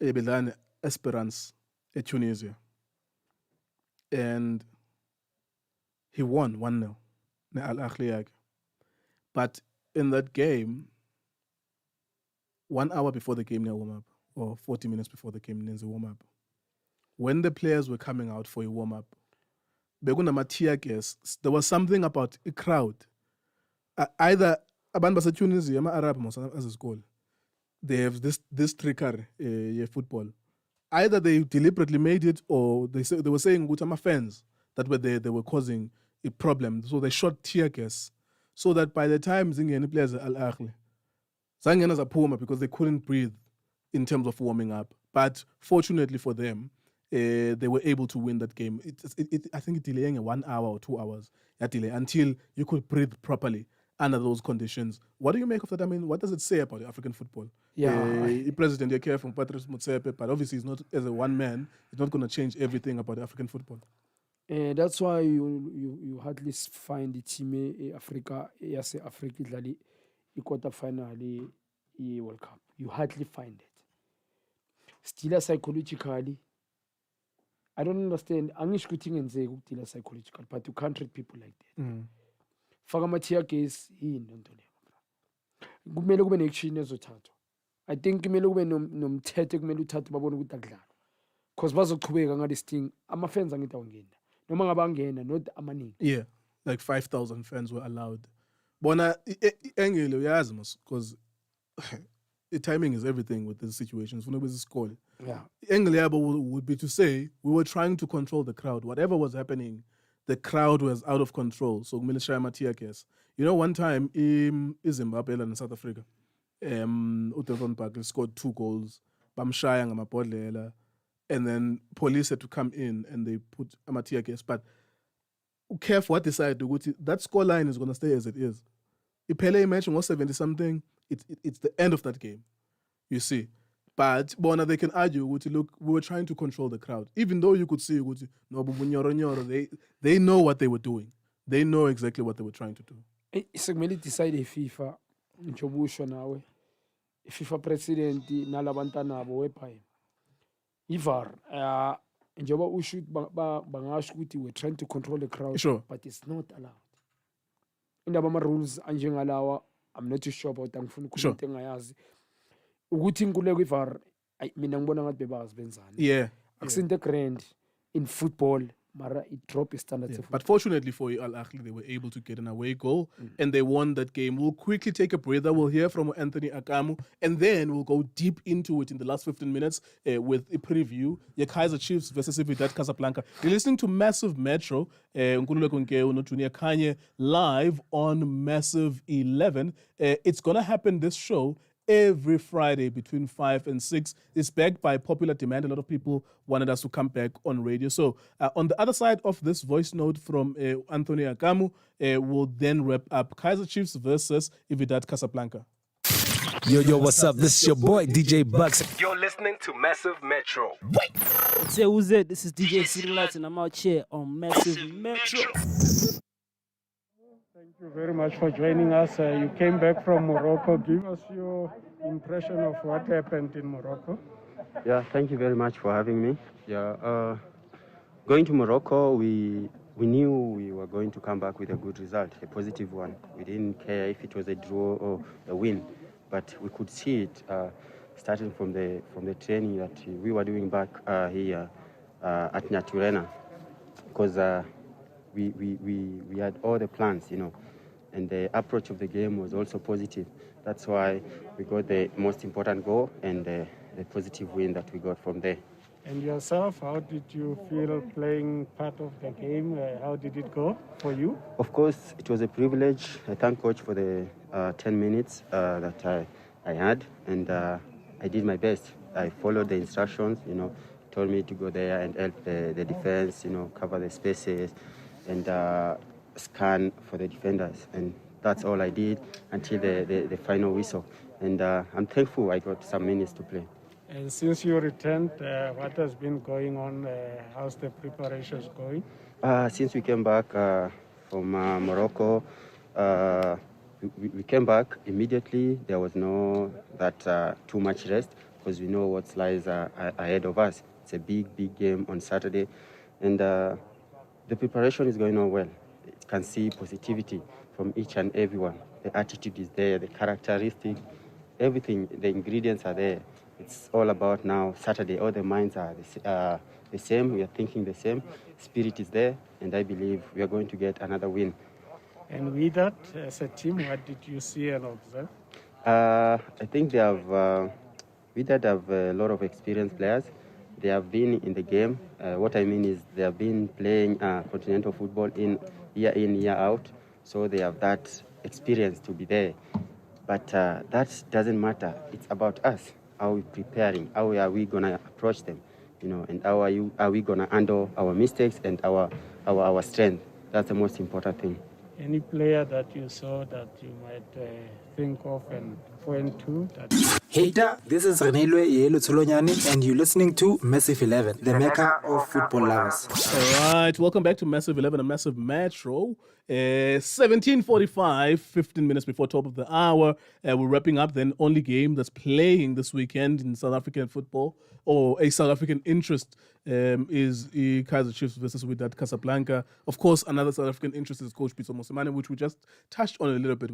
Bedlala Esperance at Tunisia. And he won 1-0. Al Ahly. But in that game, 1 hour before the game, they warm up, or 40 minutes before the game, they warm up. When the players were coming out for a warm up, there was something about a crowd. Either abantu base Tunisia, ama Arab as a school, they have this trickery football. Either they deliberately made it, or they were saying Gutama fans that were there, they were causing a problem. So they shot tear gas, so that by the time Zingeni players Al Ahly, Zangena Zapoma, because they couldn't breathe in terms of warming up. But fortunately for them, they were able to win that game. I think it delaying 1 hour or 2 hours that delay until you could breathe properly under those conditions. What do you make of that? I mean, what does it say about African football? Yeah. The president, you care from Patrice Motsepe, but obviously he's not, as a one man, he's not going to change everything about African football. That's why you hardly find the team Africa, yes, Africa idlali quarter final World Cup. You hardly find it. Still psychologically, I don't understand. Angish kuthi ngenzeki ukudila psychological, but you can't treat people like that. Faka ama-tear gas yini nto leyo. Kumele kube ne-action ezothathwa. I think kumele kube nomthetho kumele uthathe babone ukuthi akudlalwa. Because bazoqhubeka ngalesi thing. Ama-fans angithi awungena. Noma ngabangena, not amaningi. Yeah, like 5,000 fans were allowed. Bona engelo uyazi mos, because the timing is everything with these situations. Yeah. Angle yabo would be to say we were trying to control the crowd. Whatever was happening, the crowd was out of control. So tear gas. You know, one time in Zimbabwe and South Africa, Utelton Park scored 2 goals. Bamshaya ngamabhodlela, and then police had to come in and they put tear gas. But CAF what decided that score line is going to stay as it is. Ipele match was 70 something. It's the end of that game, you see. But Bona, they can argue, look, we were trying to control the crowd. Even though you could see, they know what they were doing. They know exactly what they were trying to do. Sekumele decide FIFA njobusho nawe. FIFA president nalabantwana nabo wephaya. iVAR njoba usho bangasho ukuthi we're trying to control the crowd, Sure. but it's not allowed. indaba ama-rules anjengalawa I'm not too sure about angifuna Sure. ukhuluma into engayazi ukuthi Nkululeko iVAR mina ngibona ngathi bebazi benzani Yeah. akusinto grand in football mara it drop standards Yeah. of But fortunately for Al Ahly, they were able to get an away goal and they won that game. We'll quickly take a breather. We'll hear from Anthony Akamu and then we'll go deep into it in the last 15 minutes with a preview. Yeah, Kaizer Chiefs versus Wydad Casablanca. You're listening to Massive Metro, Nkululeko Nkewu no Junior Khanye live on Massive 11. It's going to happen this show every Friday between 5 and 6. It's backed by popular demand. A lot of people wanted us to come back on radio. So on the other side of this voice note from Anthony Akamu, we'll then wrap up Kaizer Chiefs versus Wydad Casablanca. Yo, what's up? This is your boy, DJ Bucks. You're listening to Massive Metro. Say who's it? This is DJ City Lights and I'm out here on Massive Metro. Thank you very much for joining us. You came back from Morocco. Give us your impression of what happened in Morocco. Yeah, thank you very much for having me. Yeah, going to Morocco, we knew we were going to come back with a good result, a positive one. We didn't care if it was a draw or a win, but we could see it starting from the training that we were doing back here at Naturena, because we had all the plans, you know, and the approach of the game was also positive. That's why we got the most important goal and the positive win that we got from there. And yourself, how did you feel playing part of the game? How did it go for you? Of course, it was a privilege. I thank coach for the 10 minutes that I had, and I did my best. I followed the instructions, you know, told me to go there and help the defense, you know, cover the spaces and scan for the defenders. And that's all I did until the final whistle. And I'm thankful I got some minutes to play. And since you returned, what has been going on? How's the preparations going? Since we came back from Morocco, we came back immediately. There was no too much rest because we know what lies ahead of us. It's a big game on Saturday. And the preparation is going on well. You can see positivity from each and everyone. The attitude is there, the characteristic, everything, the ingredients are there. It's all about now Saturday. All the minds are the same. We are thinking the same. Spirit is there, and I believe we are going to get another win. And with that, as a team, what did you see and observe? I think they have Wydad have a lot of experienced players. They have been in the game. What I mean is they have been playing continental football year in, year out. So they have that experience to be there. But that doesn't matter. It's about us. How are we preparing? How are we going to approach them? You know, and how are we going to handle our mistakes and our strength? That's the most important thing. Any player that you saw that you might think of and point to? Hater, this is Renelwe Tsolonyane, and you're listening to Massive 11, the mecca of football lovers. All right, welcome back to Massive 11, a Massive Metro. 17:45, 15 minutes before top of the hour. We're wrapping up the only game that's playing this weekend in South African football, or a South African interest, is Kaizer Chiefs versus Wydad Casablanca. Of course, another South African interest is Coach Peter Mosemane, which we just touched on a little bit.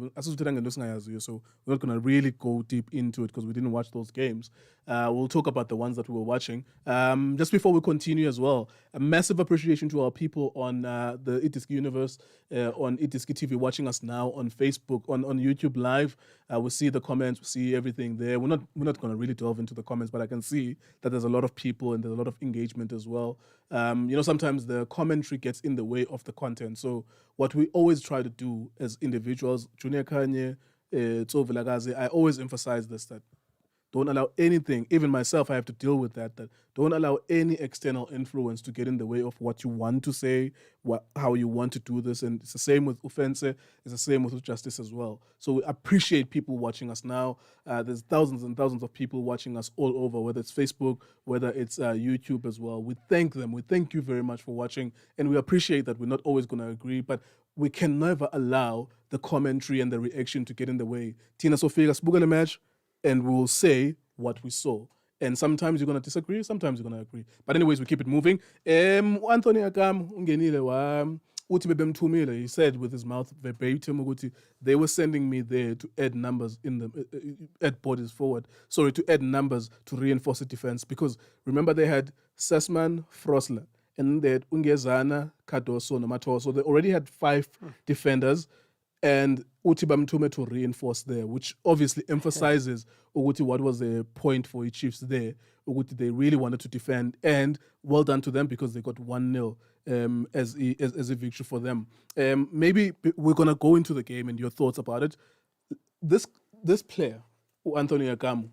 So we're not going to really go deep into it because we didn't watch those games. We'll talk about the ones that we were watching. Just before we continue as well, a massive appreciation to our people on the Itiski universe, on Itiski TV, watching us now on Facebook, on YouTube Live. We see the comments, we see everything there. We're not going to really delve into the comments, but I can see that there's a lot of people and there's a lot of engagement as well. Sometimes the commentary gets in the way of the content. So what we always try to do as individuals, Junior Khanye, Vilagazi, I always emphasize this, that don't allow anything, even myself, I have to deal with that don't allow any external influence to get in the way of what you want to say, how you want to do this. And it's the same with Offense, it's the same with Justice as well. So we appreciate people watching us now. There's thousands and thousands of people watching us all over, whether it's Facebook, whether it's YouTube as well. We thank them. We thank you very much for watching. And we appreciate that we're not always going to agree, but we can never allow the commentary and the reaction to get in the way. Tina Sophia, spoken a match, and we will say what we saw. And sometimes you're going to disagree, sometimes you're going to agree. But anyways, we keep it moving. Anthony Akamu, ungenile uthi bebemthumile, he said with his mouth verbatim ukuthi they were sending me there to add numbers in the add bodies forward. Sorry, to add numbers to reinforce the defense, because remember they had Sessman, Frosler, and they had Ungezana, Cardoso, Nomato. So they already had 5 defenders, and uthi bamthume to reinforce there, which obviously emphasizes ukuthi what was the point for the Chiefs there. Ukuthi they really wanted to defend, and well done to them because they got 1-0 as a victory for them. Maybe we're gonna go into the game and your thoughts about it. This player, Anthony Akamu,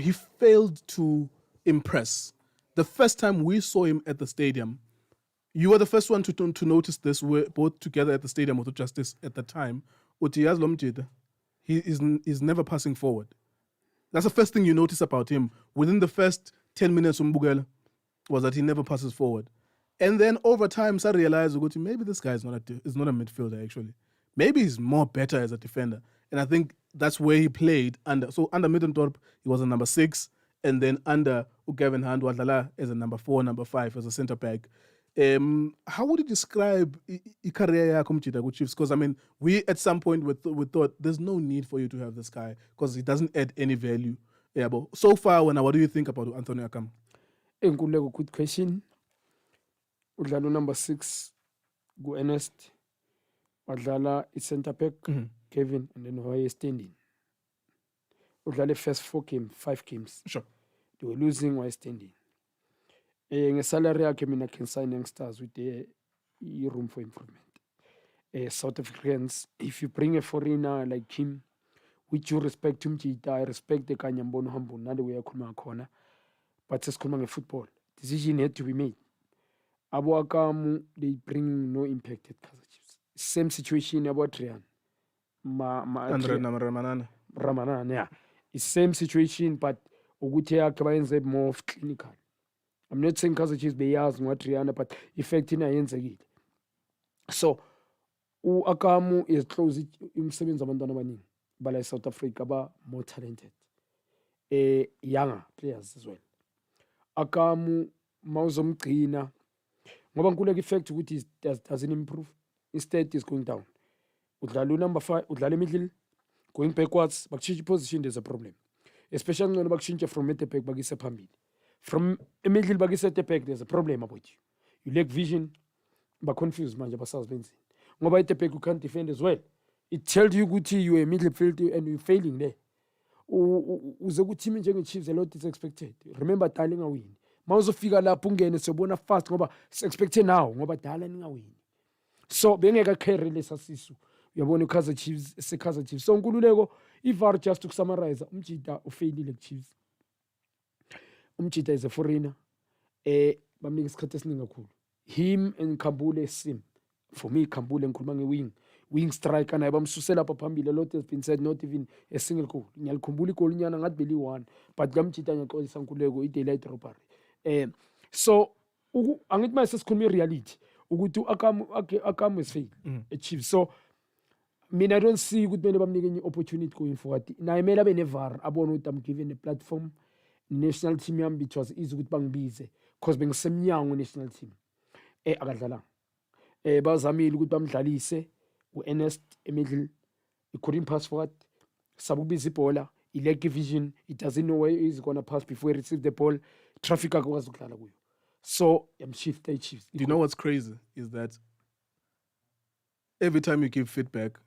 he failed to impress. The first time we saw him at the stadium, you were the first one to notice this. We're both together at the Stadium of Justice at the time. He is never passing forward. That's the first thing you notice about him. Within the first 10 minutes, was that he never passes forward. And then over time, I realized maybe this guy is not a midfielder, actually. Maybe he's more better as a defender. And I think that's where he played. Under Middendorp, he was a number 6. And then under Gavin Hand Wadlala as a number 4, number 5, as a centre back. How would you describe your career with Chiefs? Because, I mean, we at some point we thought there's no need for you to have this guy because he doesn't add any value. Yeah, but so far, what do you think about Anthony Akam? Nkululeko, good question. Udlala number 6, go Ernest. Udlala is centre back, Kevin, and then why standing. Udlala first 5 games. Sure. They were losing while standing. Salary yakhe mina can sign youngsters with the room for improvement. South Africans, if you bring a foreigner like him, which you respect him, I respect the Khanye mbono humble, not the way I come corner, but it's coming football. Decision had to be made. Abu Akamu, they bring no impact at Kaizer Chiefs. Same situation about Rian. Ramanana, yeah. It's same situation, but Ogutia Kabayenze more clinical. I'm not saying Kaizer Chiefs beyaz Triana, but effecting a so Akamu is close in 7 Zamandana, but like South Africa, but more talented. Younger players as well. Akamu, Mauzom Trina, Nkululeko effect which doesn't improve. Instead, is going down. Udlalu number 5, Udlale middle, going backwards, but change position, there's a problem. Especially when you change from Metepek Bagisa Pambil. From a middle Bagisa Tepek, there's a problem about you. You lack vision, but confused, man. Mobile Tepek, you can't defend as well. It tells you good you're a middle fielder and you're failing there. With a good team in Chiefs, a lot is expected. Remember, Taling a win. Mauzo figure la Pungen is a bona fast, it's expected now, Taling a win. So, being a carry less assist. You want to Kaizer Chiefs, it's a Kaizer Chiefs. So, Nkululeko, if I just to summarize, Umchita of failing like Chiefs. Umchita is a foreigner. Him and Kambule sim. For me, Kambule and Kulmangi wing striker, and I'm Susela Papambi, a lot has been said, not even a single goal. Nyal Kumbuli Kolian and not Billy one, but Gamchita and call Sankulego, it delight robbery. So, Angit Masters could be reality. Ugutu Akam is fail, achieve. So, I don't see good many any opportunity going forward. Now, I may have never about I'm given a platform. National team which was easy with Bang Bize, because being some young national team. Agadala. Bazami good Bam Lalise, who Ernest Emil, he couldn't pass forward. Sabubi Zipola, he lack vision, he doesn't know where he's gonna pass before he receives the ball. Traffic was so I'm shift Chiefs. You know what's crazy is that every time you give feedback,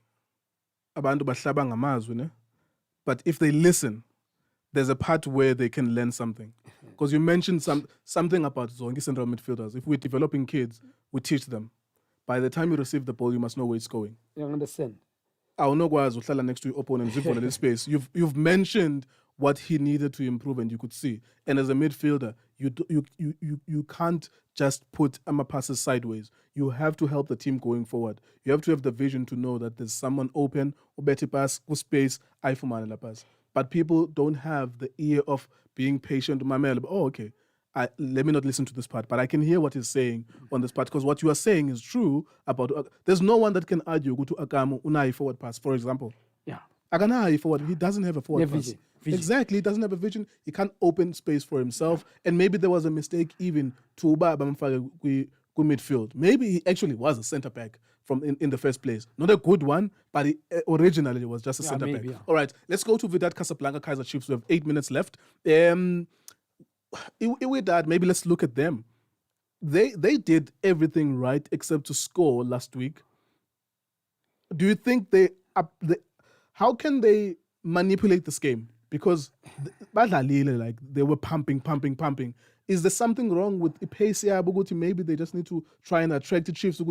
abantu bahlaba ngamazwi, ne? But if they listen, there's a part where they can learn something. Because you mentioned something about Zongi central midfielders. If we're developing kids, we teach them. By the time you receive the ball, you must know where it's going. You understand? I don't know next to your opponent, in this space. You've mentioned what he needed to improve, and you could see. And as a midfielder, you can't just put passes sideways. You have to help the team going forward. You have to have the vision to know that there's someone open, or better pass, or space, I for la pass. But people don't have the ear of being patient. Oh, okay. Let me not listen to this part, but I can hear what he's saying on this part, because what you are saying is true about. There's no one that can argue go to Akamu unai forward pass, for example. Yeah. Aganai forward, he doesn't have a forward pass. Vision. Exactly, he doesn't have a vision. He can't open space for himself, and maybe there was a mistake even to midfield. Maybe he actually was a centre back from in the first place. Not a good one, but originally it was just a centre back. Yeah. All right, let's go to Wydad Casablanca, Kaizer Chiefs. We have 8 minutes left. Wydad, maybe let's look at them. They did everything right except to score last week. Do you think how can they manipulate this game? Because like they were pumping. Is there something wrong with Ipesia? Maybe they just need to try and attract the Chiefs.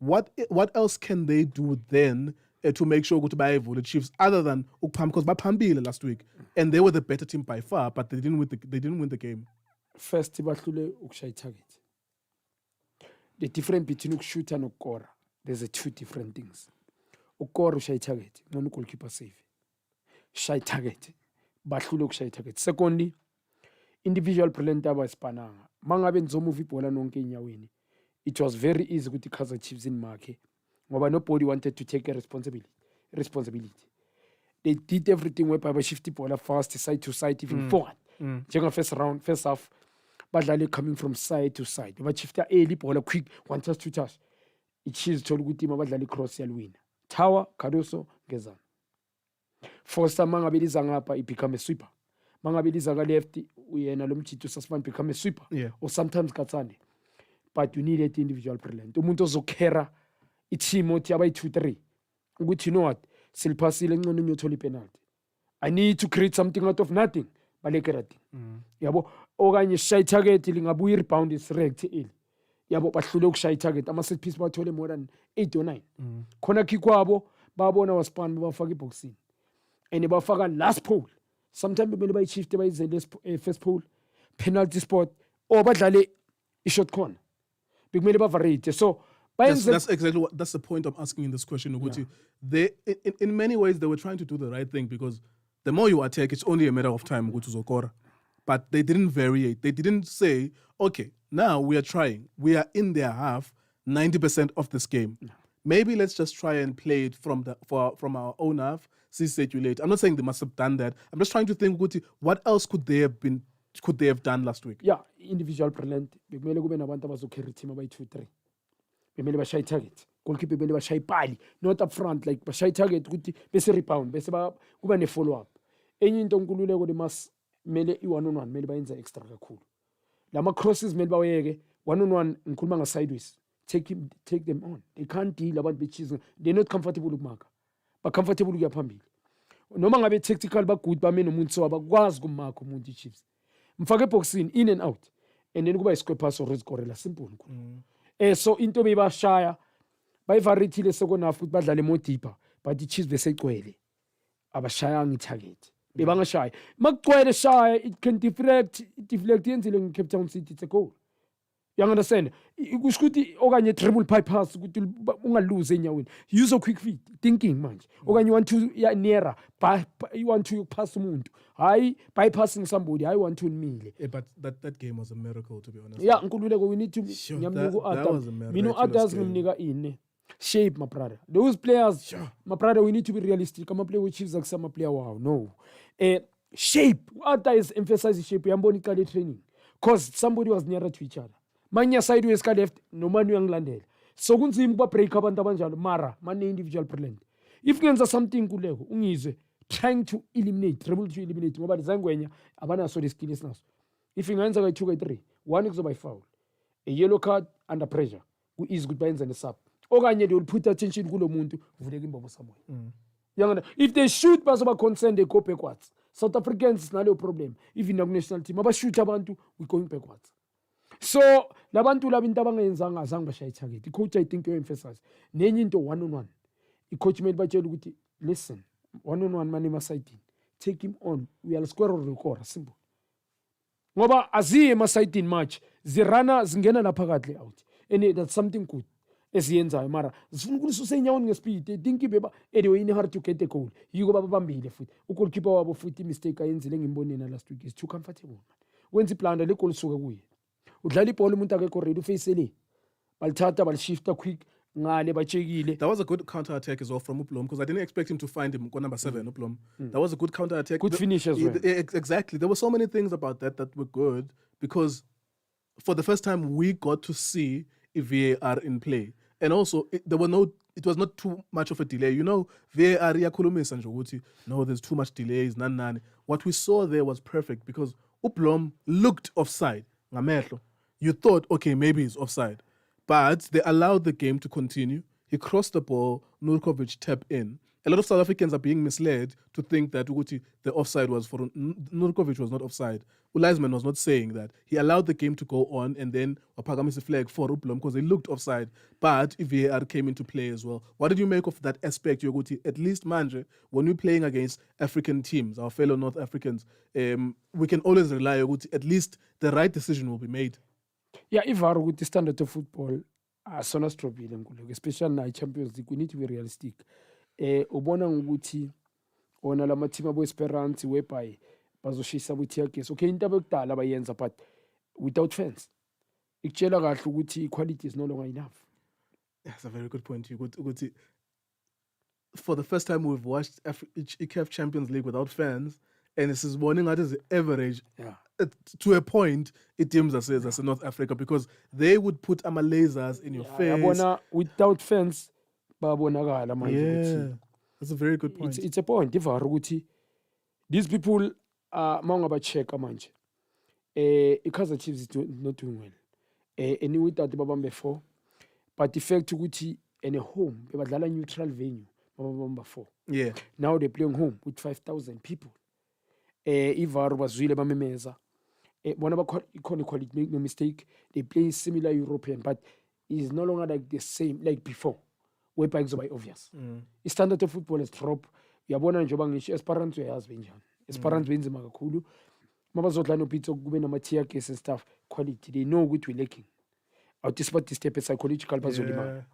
What else can they do then to make sure the Chiefs other than because Pambile last week and they were the better team by far, but they didn't win the game. First, bahlule ukushaya target. The difference between ukushoot and ukukora, there's two different things. Ukukora ushaya target, no goalkeeper save. Shy target, bahlule ukushaya target. Secondly, individual talent abaspananga. Mangabe nzomuva ibhola nonke enyaweni. It was very easy with the Kaizer Chiefs in market. Nobody wanted to take a responsibility. They did everything whereby shift the ball fast, side to side, even forward. During first half, badlale coming from side to side. But shift early ball quick, 1 touch, 2 touch. Ichizi told good team badlale cross win. Tower, Caruso, Gezan. Foster mangabeliza ngapha, it become a sweeper. Mangabeliza ga left, we and Alumchi suspend become a sweeper. Yeah. Or sometimes Katsande. But you need that individual talent. Umuntu ozokera i-team othi abayi 2-3. Ukuthi you know what? Silipasile ngcono niyothola penalty. I need to create something out of nothing. Balekera thing. Yabo okanye shy target lingabuya rebound is rect eli. Yabo bahlule ukushaya target ama set piece bathole more than 8 or 9. Khona khikwabo babona waspan bafaka iboxini. And bafaka last pole. Sometimes bemele bayi-shift bayize first pole, penalty spot or badlale i-shot corner. Bekumele bavarate. So that's exactly that's the point I'm asking in this question. Yeah. They in many ways they were trying to do the right thing because the more you attack, it's only a matter of time. But they didn't variate. They didn't say, okay, now we are trying. We are in their half 90% of this game. Yeah. Maybe let's just try and play it from our own half. Circulate. I'm not saying they must have done that. I'm just trying to think what else could they have done last week? Yeah, individual talent. Bekumele kube nabantu abazocarry team abayi 2-3. Bekumele bashaye target. Goalkeeper bekumele bashaye pali, not up front like bashaye target ukuthi bese rebound, bese kuba ne follow up. Enye into Nkululeko de mas mele i1-on-1 mele bayenza extra kakhulu. Lama crosses mele baweke 1-on-1 ngikhuluma nga sideways. Take them on. They can't deal abantu bechize. They're not comfortable ukumaka. Ba comfortable ukuya phambili. Noma ngabe tactical ba good ba mina umuntu so abakwazi kumaka umuntu iChiefs. Mfake boxing in and out. And then kuba isquare pass or scorela simple nkulu. So into bebashaya bayivarithile second half ukuthi badlale more deeper but iChiefs besegcwele. Abashaya ngitarget. Bebangashaya. Makugcwele shaya it can deflect yenzile ngeCape Town City it's a goal. You understand? Kushukuthi okanye dribble bypass ukuthi ungalose enyaweni. Use a quick feet thinking manje. Okanye you want to nearer, you want to pass umuntu. Hayi bypassing somebody. I want to umile. But that game was a miracle to be honest. Yeah, Nkululeko we need to that was a miracle. Mino others ngimnika ini. Shape my brother. Those players, my brother, we need to be realistic. I'm a player with Chiefs like some player wow. No. Shape. Other is emphasizing shape. Yamboni kali training. Cause somebody was nearer to each other. Manya sideways ka left no manu yangilandela so kunzima ukuba break abantu abanjalo mara mane individual talent if ngenza something kuleko ungizwe trying to eliminate ngoba dizangwenya abanaso le skill esinaso if ingenza ka 2 ka 3 one kuzoba foul a yellow card under pressure ku easy ukuthi bayenze ne sub okanye they will put attention kulo muntu uvuleka imbobo somewhere yangana if they shoot bazoba concerned they go backwards. South Africans nalo problem even the national team abashoot abantu we going backwards. So labantu laba into abangenzanga azange bashaye target. I-coach I think you emphasize nenye into 1-on-1. I-coach mele batshela ukuthi listen 1-on-1 mani masayidini. Take him on. We are square or record simple. Ngoba aziye emasayidini match zirana zingena lapha phakathi out. And that's something good. Esiyenzayo mara zifuna ukulisusa enyaweni ngespeed. Think beba anyway in hard to get a goal. Yiko babambile futhi. Ugoalkeeper wabo futhi mistake ayenzile ngimbonena last week is too comfortable. Wenza iplanda le goal suka kuye. Udlala ibhola umuntu akekho ready uface le balithatha balishifta quick ngale bachekile. That was a good counter attack as well from Uplom because I didn't expect him to find him on number 7 Uplom. That was a good counter attack. Good finish as well. Exactly. There were so many things about that were good because for the first time, we got to see a VAR in play. And also, it was not too much of a delay. You know, VAR, no, there's too much delays, nani. What we saw there was perfect because Uplom looked offside. You thought, okay, maybe it's offside. But they allowed the game to continue. He crossed the ball, Nurkovic tapped in. A lot of South Africans are being misled to think that the offside was for Nurkovic was not offside. Ulaisman was not saying that. He allowed the game to go on and then Wapagamise flag for Uplom because they looked offside. But VAR came into play as well. What did you make of that aspect, Yoguti? At least, Manje, when we're playing against African teams, our fellow North Africans, we can always rely on at least the right decision will be made. Yeah, if VAR with the standard of football, especially in Champions League, we need to be realistic. Ubona ukuthi ona lama team abo Esperance whereby bazoshisa with case. Okay, into abekudala bayenza but without fans. Ikutshela kahle ukuthi quality is no longer enough. That's a very good point. For the first time we've watched CAF Champions League without fans, and this is warning out as the average. Yeah. To a point, it seems as North Africa because they would put lasers in your face. Without fans, yeah, that's a very good point. It's a point. If these people are check manje. Kaizer Chiefs is not doing well. Anyway, that babam before, but the fact ukuthi in a home, they were neutral venue. Before. Yeah. Now they're playing home with 5,000 people. Ivar was really bamemeza. One of quality, make no mistake. They play similar European, but it's no longer like the same like before. Whereby it's obvious. The standard of football is drop. Yabona njengoba ngisho Esperance uyazi benjani. Esperance benzima kakhulu. Mabazodla no pizza kube nama tear gas and stuff. Quality they know what we're lacking. Despite this step psychological bazolima.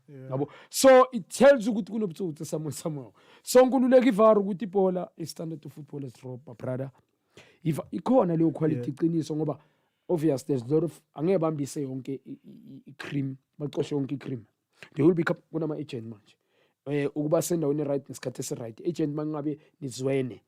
So it tells you ukuthi kunobutsotsi somehow. So Nkululeko iVAR ukuthi ibola standard of football is drop brother. If ikhona leyo quality iqiniso ngoba obvious there's a lot of angeke bambise yonke cream baqoshe yonke cream. They will become kunama agent manje. Ukuba sendaweni right nesikhathi esi right. Agent mangabe nizwene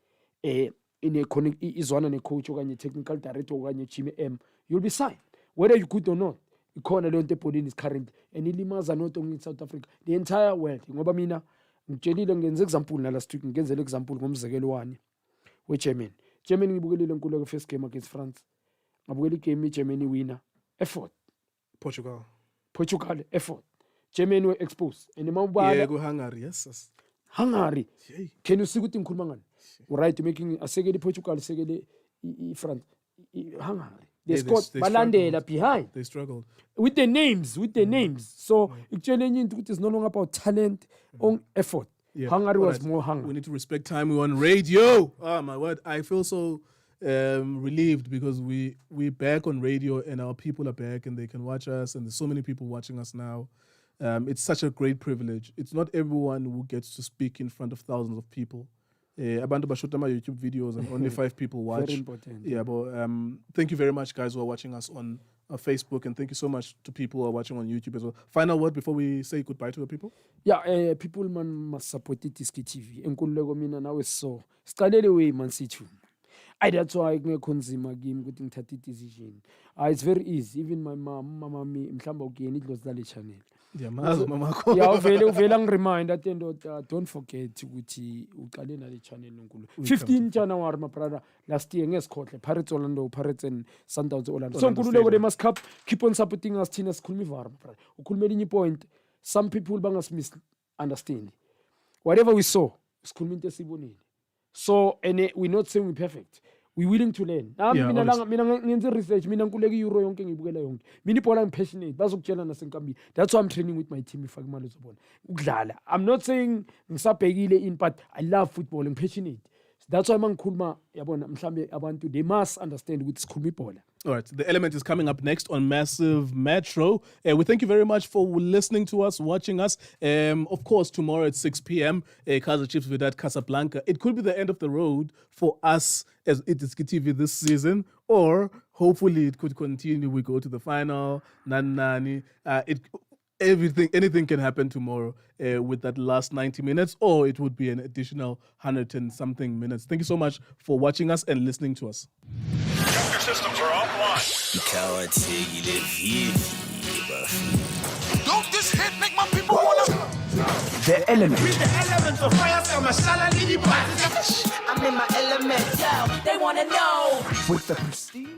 in a connect izwana ne coach okanye technical director okanye GM, you'll be signed whether you good or not. Ikhona leyo nto ebholini is current and ilimaza not only in South Africa, the entire world. Ngoba mina ngitshelile ngenze example na last week ngenzele example ngomzekelo wani weGermany. Germany ngibukelile Nkululeko first game against France. Ngabukela igame iGermany winner effort. Portugal effort. Germany were exposed. And yeah, go Hungary, yes. Hungary. Can you see what ngikhuluma ngani? Right, making a sekele Portugal, sekele France. Hungary. They scored balandela behind. They struggled. With the names. So it is no longer about talent on effort. Yeah. Hungary was more hungry. We need to respect time. We're on radio. Oh my word. I feel so relieved because we're back on radio and our people are back and they can watch us and there's so many people watching us now. It's such a great privilege. It's not everyone who gets to speak in front of thousands of people. Abantu bashuta my YouTube videos and only 5 people watch. Very important. Yeah, but thank you very much, guys, who are watching us on Facebook, and thank you so much to people who are watching on YouTube as well. Final word before we say goodbye to the people? Yeah, people must support Tiski TV. Nkululeko mina nawe so. Siqalele way Man City. That's why ngekho nzima kimi ukuthi ngithathe decision. It's very easy. Even my mama me mhlamba ukuyena idlozidlala channel. Yeah, mama. Yeah, uvela ngiremind at don't forget ukuthi uqale na le channel Nkulu. 15 January my brother last year ngesikhohle Pirates and Sundowns Orlando. So Nkululeko they must keep on supporting us thina sikhuluma iVAR my brother. Ukhulumela inye point. Some people bangas misunderstand. Whatever we saw, sikhuluma into esibonile. So and we're not saying we're perfect. We're willing to learn. Mina ngenze research, mina Nkululeko Euro yonke ngibukela yonke. Mina ibhola I'm passionate. Bazokutshela nasenkambi. That's why I'm training with my team if imali uzobona. Ukudlala. I'm not saying ngisabhekile in but I love football. I'm passionate. That's why mangikhuluma yabona mhlambe abantu they must understand ukuthi sikhuluma ibhola. All right, the element is coming up next on Massive Metro. We thank you very much for listening to us, watching us. Of course, tomorrow at 6 p.m., Kaizer Chiefs Wydad Casablanca. It could be the end of the road for us as TV this season, or hopefully it could continue. We go to the final. anything can happen tomorrow with that last 90 minutes, or it would be an additional 100 and something minutes. Thank you so much for watching us and listening to us. Your systems are offline. Don't this hit make my people wanna? The element. With the elements of fire, I'm in my element, yo. They wanna know. With the prestige.